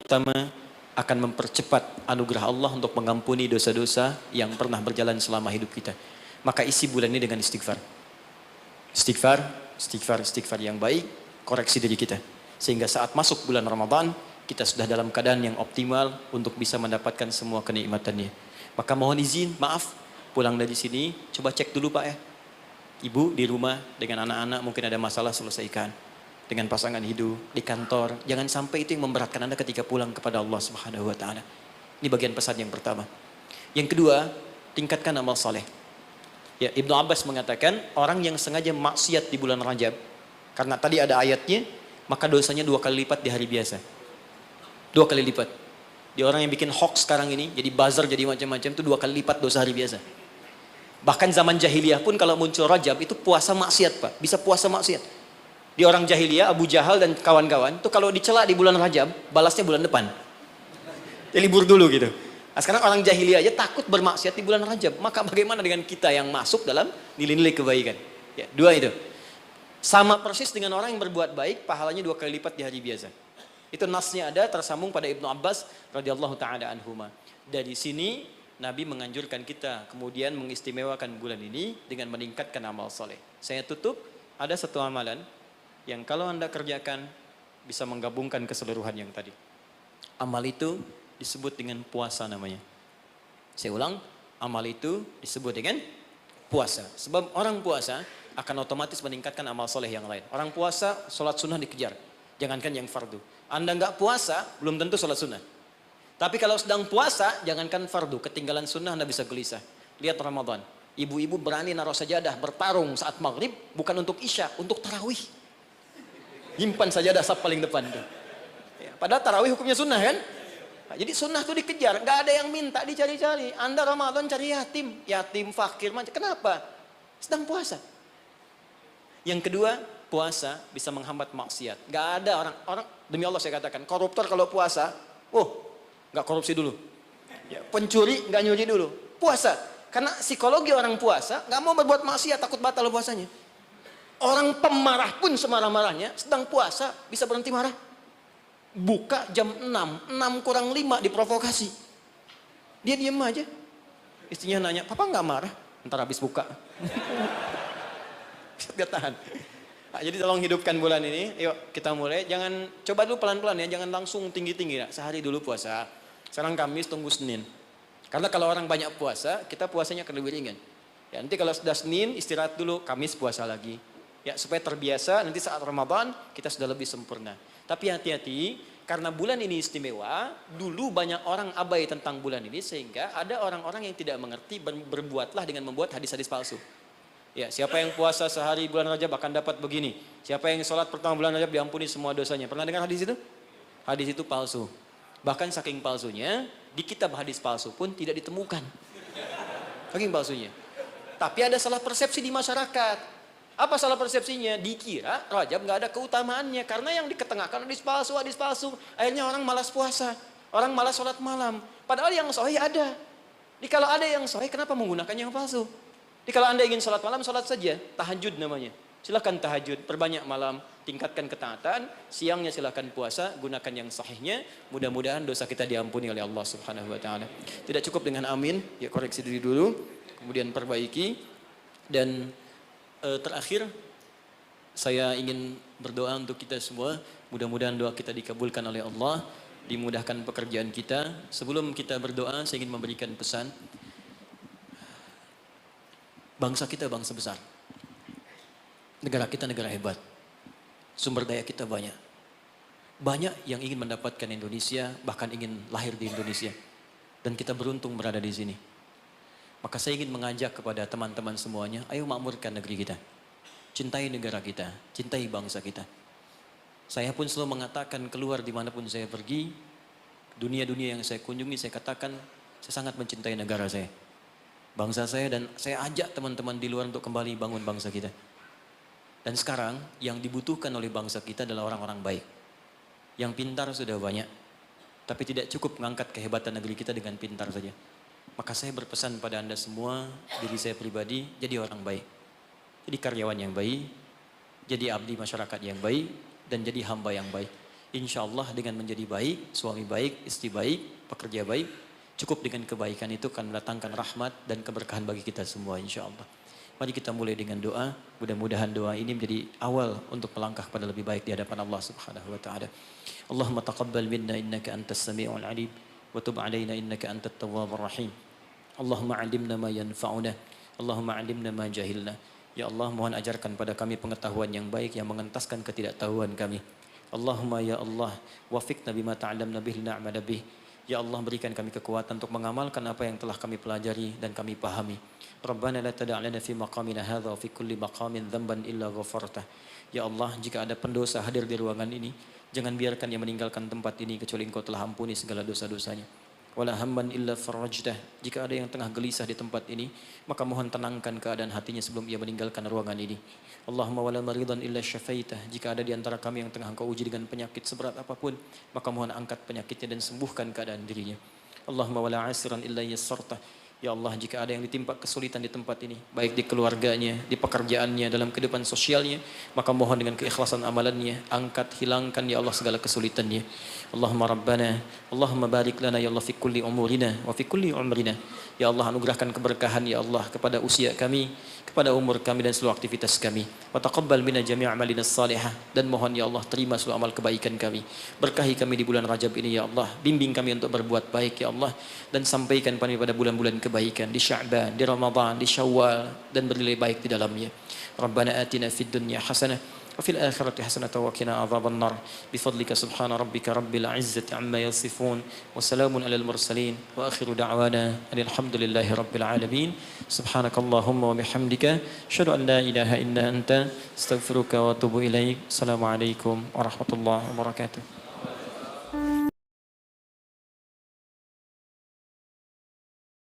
pertama akan mempercepat anugerah Allah untuk mengampuni dosa-dosa yang pernah berjalan selama hidup kita. Maka isi bulan ini dengan istighfar. Istighfar, istighfar, istighfar yang baik, koreksi diri kita. Sehingga saat masuk bulan Ramadan, kita sudah dalam keadaan yang optimal untuk bisa mendapatkan semua kenikmatannya. Maka mohon izin, maaf, pulang dari sini, coba cek dulu Pak ya. Ibu di rumah dengan anak-anak mungkin ada masalah, selesaikan. Dengan pasangan hidup, di kantor. Jangan sampai itu yang memberatkan Anda ketika pulang kepada Allah Subhanahu wa Ta'ala. Ini bagian pesan yang pertama. Yang kedua, tingkatkan amal saleh. Ya, Ibnu Abbas mengatakan, orang yang sengaja maksiat di bulan Rajab, karena tadi ada ayatnya, maka dosanya 2 kali lipat di hari biasa. 2 kali lipat. Di orang yang bikin hoax sekarang ini, jadi buzzer, jadi macam-macam, itu 2 kali lipat dosa hari biasa. Bahkan zaman jahiliyah pun kalau muncul Rajab, itu puasa maksiat Pak. Bisa puasa maksiat. Di orang jahiliyah, Abu Jahal dan kawan-kawan, itu kalau dicela di bulan Rajab, balasnya bulan depan. Ya libur dulu gitu. Nah, sekarang orang jahiliyah aja takut bermaksiat di bulan Rajab. Maka bagaimana dengan kita yang masuk dalam nilai-nilai kebaikan? Ya, 2 itu. Sama persis dengan orang yang berbuat baik, pahalanya 2 kali lipat di hari biasa. Itu nasnya ada tersambung pada Ibnu Abbas radhiyallahu taala anhuma. Dari sini Nabi menganjurkan kita kemudian mengistimewakan bulan ini dengan meningkatkan amal soleh. Saya tutup, ada satu amalan yang kalau Anda kerjakan bisa menggabungkan keseluruhan yang tadi. Amal itu disebut dengan puasa namanya. Saya ulang, amal itu disebut dengan puasa. Sebab orang puasa akan otomatis meningkatkan amal soleh yang lain. Orang puasa, sholat sunnah dikejar. Jangankan yang fardu. Anda nggak puasa, belum tentu sholat sunnah. Tapi kalau sedang puasa, jangankan fardu. Ketinggalan sunnah Anda bisa gelisah. Lihat Ramadan. Ibu-ibu berani naruh sajadah, bertarung saat maghrib, bukan untuk isya, untuk tarawih. Himpan sajadah saf paling depan tuh. Ya, padahal tarawih hukumnya sunnah kan? Nah, jadi sunnah tuh dikejar, nggak ada yang minta, dicari-cari. Anda Ramadan cari yatim fakir macam. Kenapa? Sedang puasa. Yang kedua, puasa bisa menghambat maksiat. Nggak ada orang demi Allah saya katakan, koruptor kalau puasa, nggak korupsi dulu. Ya, pencuri nggak nyuri dulu. Puasa, karena psikologi orang puasa nggak mau berbuat maksiat, takut batal puasanya. Orang pemarah pun semarah-marahnya, sedang puasa bisa berhenti marah. Buka jam 6 kurang 5 diprovokasi. Dia diam aja. Istrinya nanya, papa nggak marah? Ntar habis buka. Dia tahan. Nah, jadi tolong hidupkan bulan ini. Yuk kita mulai. Jangan, coba dulu pelan-pelan ya. Jangan langsung tinggi-tinggi. Ya. Sehari dulu puasa. Sekarang Kamis, tunggu Senin. Karena kalau orang banyak puasa, kita puasanya akan lebih ringan. Ya, nanti kalau sudah Senin, istirahat dulu. Kamis puasa lagi. Ya, supaya terbiasa nanti saat Ramadan kita sudah lebih sempurna. Tapi hati-hati, karena bulan ini istimewa, dulu banyak orang abai tentang bulan ini sehingga ada orang-orang yang tidak mengerti, berbuatlah dengan membuat hadis-hadis palsu. Ya, siapa yang puasa sehari bulan Rajab akan dapat begini. Siapa yang sholat pertama bulan Rajab diampuni semua dosanya. Pernah dengar hadis itu? Hadis itu palsu. Bahkan saking palsunya, di kitab hadis palsu pun tidak ditemukan. Saking palsunya. Tapi ada salah persepsi di masyarakat. Apa salah persepsinya? Dikira Rajab nggak ada keutamaannya karena yang diketengahkan hadis palsu. Akhirnya orang malas puasa, orang malas sholat malam. Padahal yang sahih ada. Jadi kalau ada yang sahih, kenapa menggunakan yang palsu? Jadi kalau Anda ingin sholat malam, sholat saja, tahajud namanya. Silakan tahajud, perbanyak malam, tingkatkan ketaatan. Siangnya silakan puasa, gunakan yang sahihnya. Mudah-mudahan dosa kita diampuni oleh Allah Subhanahu Wa Taala. Tidak cukup dengan amin, ya koreksi diri dulu, kemudian perbaiki dan terakhir, saya ingin berdoa untuk kita semua. Mudah-mudahan doa kita dikabulkan oleh Allah, dimudahkan pekerjaan kita. Sebelum kita berdoa, saya ingin memberikan pesan. Bangsa kita bangsa besar. Negara kita negara hebat. Sumber daya kita banyak. Banyak yang ingin mendapatkan Indonesia, bahkan ingin lahir di Indonesia. Dan kita beruntung berada di sini. Maka saya ingin mengajak kepada teman-teman semuanya, ayo makmurkan negeri kita. Cintai negara kita, cintai bangsa kita. Saya pun selalu mengatakan keluar dimanapun saya pergi, dunia-dunia yang saya kunjungi, saya katakan saya sangat mencintai negara saya. Bangsa saya dan saya ajak teman-teman di luar untuk kembali bangun bangsa kita. Dan sekarang yang dibutuhkan oleh bangsa kita adalah orang-orang baik. Yang pintar sudah banyak, tapi tidak cukup mengangkat kehebatan negeri kita dengan pintar saja. Maka saya berpesan pada Anda semua, diri saya pribadi, jadi orang baik. Jadi karyawan yang baik, jadi abdi masyarakat yang baik, dan jadi hamba yang baik. Insya Allah dengan menjadi baik, suami baik, istri baik, pekerja baik, cukup dengan kebaikan itu akan mendatangkan rahmat dan keberkahan bagi kita semua insya Allah. Mari kita mulai dengan doa. Mudah-mudahan doa ini menjadi awal untuk melangkah pada lebih baik di hadapan Allah Subhanahu wa taala. Allahumma taqabbal minna innaka antas samiul alim wa tub alaina innaka antat tawwabur rahim. Allahumma 'allimna ma yanfa'una. Allahumma 'allimna ma jahilna. Ya Allah, mohon ajarkan pada kami pengetahuan yang baik yang mengentaskan ketidaktahuan kami. Allahumma ya Allah, wafiqna bima ta'allamna bihi na'mala bih. Ya Allah, berikan kami kekuatan untuk mengamalkan apa yang telah kami pelajari dan kami pahami. Rabbana la tada' lana fi maqamina hadza wa fi kulli maqamin dhanban illa ghafartah. Ya Allah, jika ada pendosa hadir di ruangan ini, jangan biarkan dia meninggalkan tempat ini kecuali Engkau telah ampuni segala dosa-dosanya. Wala hamman illa farajtah. Jika ada yang tengah gelisah di tempat ini, maka mohon tenangkan keadaan hatinya sebelum ia meninggalkan ruangan ini. Allahumma wala maridan illa syafaitah. Jika ada di antara kami yang tengah Engkau uji dengan penyakit seberat apapun, maka mohon angkat penyakitnya dan sembuhkan keadaan dirinya. Allahumma wala asiran illa yassartah. Ya Allah, jika ada yang ditimpa kesulitan di tempat ini, baik di keluarganya, di pekerjaannya, dalam kehidupan sosialnya, maka mohon dengan keikhlasan amalannya, angkat, hilangkan ya Allah segala kesulitannya. Allahumma Rabbana, Allahumma barik lana ya Allah fi kulli umurina wa fi kulli umrina. Ya Allah, anugerahkan keberkahan ya Allah kepada usia kami, kepada umur kami dan seluruh aktivitas kami. Wa taqabbal minna jami' amalina salihah, dan mohon ya Allah terima seluruh amal kebaikan kami. Berkahi kami di bulan Rajab ini ya Allah, bimbing kami untuk berbuat baik ya Allah, dan sampaikan kami pada bulan-bulan kebaikan di Sya'ban, di Ramadan, di Syawal, dan bernilai baik di dalamnya. Rabbana atina fid dunya hasanah wa fil akhirati hasanatan wa qina adzaban nar. Bifadlika subhana rabbika rabbil izzati amma yasifun wa salamun alal mursalin wa akhiru da'wana alhamdulillahi rabbil alamin. Subhanakallahumma wa bihamdika asyhadu an la ilaha illa anta astaghfiruka wa atubu ilaik. Assalamualaikum warahmatullahi wabarakatuh.